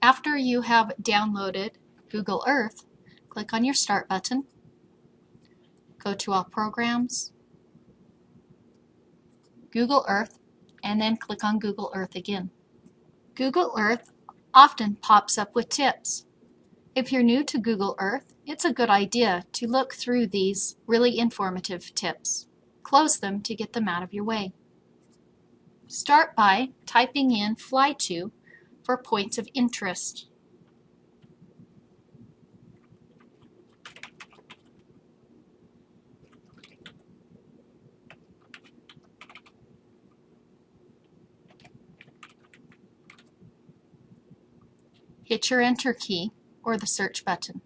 After you have downloaded Google Earth, click on your Start button, go to All Programs, Google Earth, and then click on Google Earth again. Google Earth often pops up with tips. If you're new to Google Earth, it's a good idea to look through these really informative tips. Close them to get them out of your way. Start by typing in Fly To for points of interest. Hit your Enter key or the search button.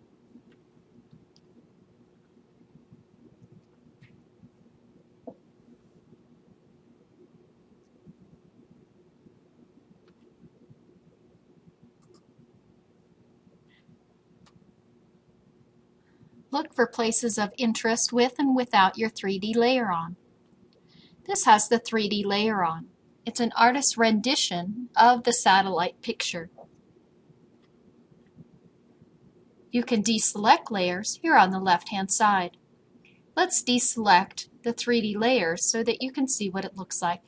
Look for places of interest with and without your 3D layer on. This has the 3D layer on. It's an artist's rendition of the satellite picture. You can deselect layers here on the left-hand side. Let's deselect the 3D layers so that you can see what it looks like.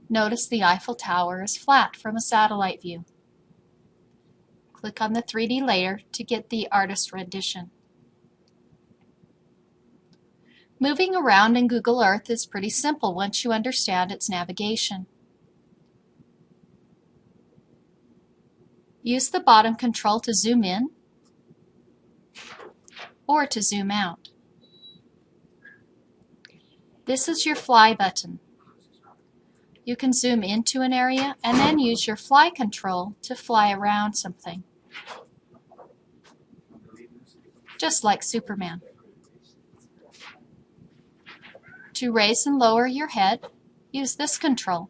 Notice the Eiffel Tower is flat from a satellite view. Click on the 3D layer to get the artist rendition. Moving around in Google Earth is pretty simple once you understand its navigation. Use the bottom control to zoom in or to zoom out. This is your Fly button. You can zoom into an area and then use your Fly control to fly around something, just like Superman. To raise and lower your head, use this control.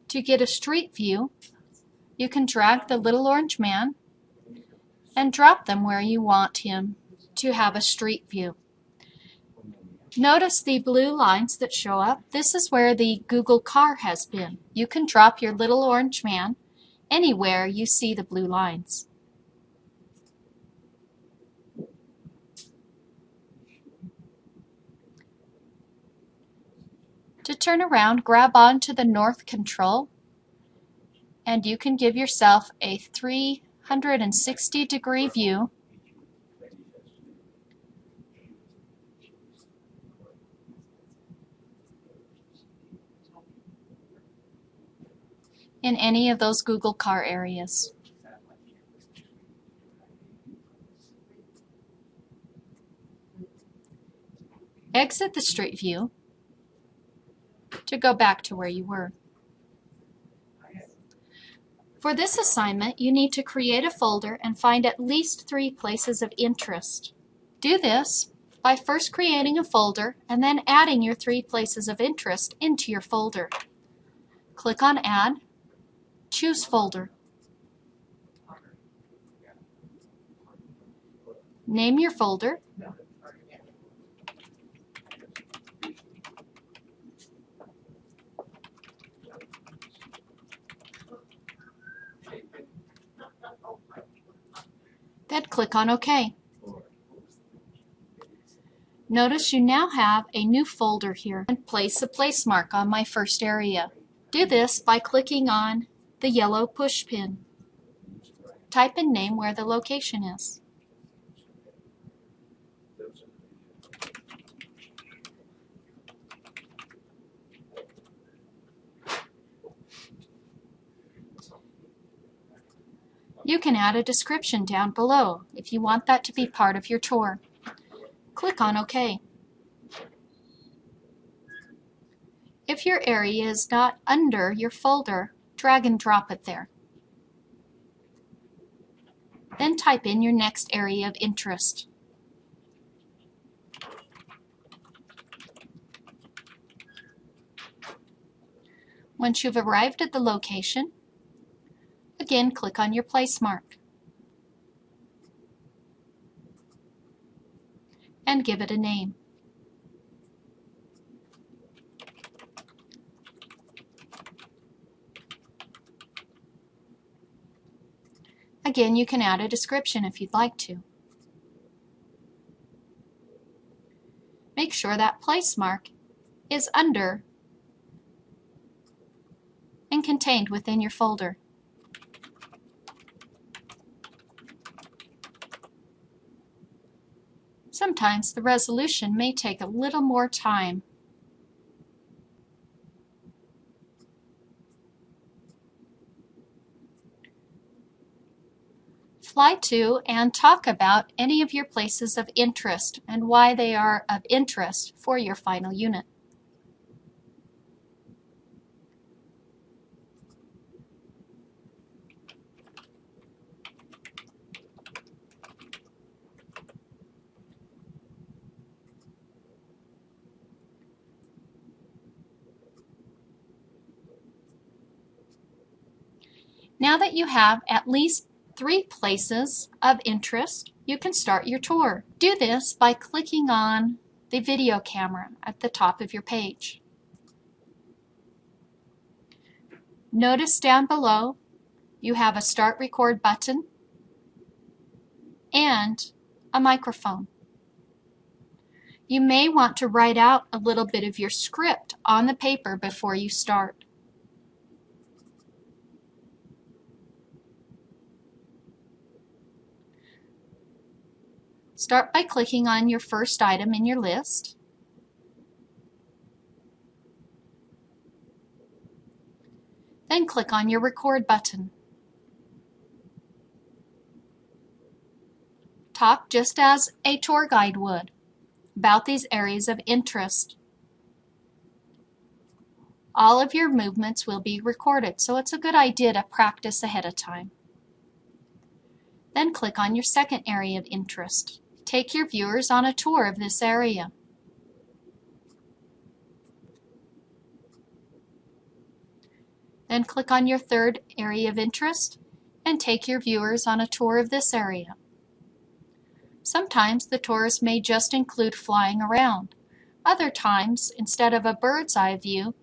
To get a street view, you can drag the little orange man and drop them where you want him to have a street view. Notice the blue lines that show up. This is where the Google car has been. You can drop your little orange man anywhere you see the blue lines. To turn around, grab onto the north control and you can give yourself a 360-degree view in any of those Google car areas. Exit the street view to go back to where you were. For this assignment, you need to create a folder and find at least 3 places of interest. Do this by first creating a folder and then adding your 3 places of interest into your folder. Click on Add, choose Folder. Name your folder. Then click on OK. Notice you now have a new folder here and place a place mark on my first area. Do this by clicking on the yellow push pin. Type and name where the location is. You can add a description down below if you want that to be part of your tour. Click on OK. If your area is not under your folder, drag and drop it there. Then type in your next area of interest. Once you've arrived at the location, again click on your place mark and give it a name. Again, you can add a description if you'd like to. Make sure that place mark is under and contained within your folder. Sometimes the resolution may take a little more time. Fly to and talk about any of your places of interest and why they are of interest for your final unit. Now that you have at least 3 places of interest, you can start your tour. Do this by clicking on the video camera at the top of your page. Notice down below you have a Start Record button and a microphone. You may want to write out a little bit of your script on the paper before you start. Start by clicking on your first item in your list. Then click on your Record button. Talk just as a tour guide would about these areas of interest. All of your movements will be recorded, so it's a good idea to practice ahead of time. Then click on your second area of interest. Take your viewers on a tour of this area. Then click on your third area of interest and take your viewers on a tour of this area. Sometimes the tours may just include flying around. Other times, instead of a bird's eye view,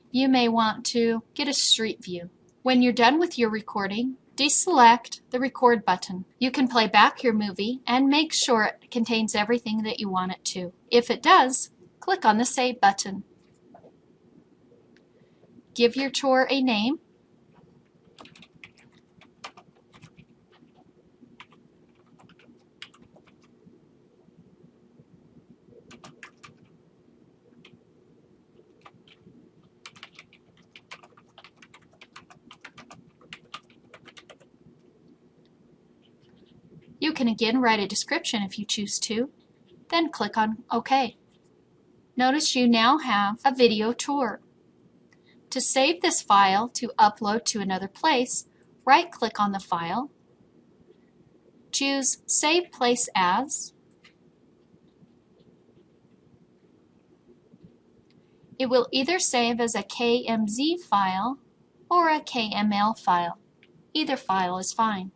you may want to get a street view. When you're done with your recording, deselect the Record button. You can play back your movie and make sure it contains everything that you want it to. If it does, click on the Save button. Give your tour a name. You can again write a description if you choose to, then click on OK. Notice you now have a video tour. To save this file to upload to another place, right-click on the file, choose Save Place As. It will either save as a KMZ file or a KML file. Either file is fine.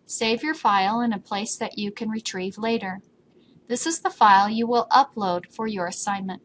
Save your file in a place that you can retrieve later. This is the file you will upload for your assignment.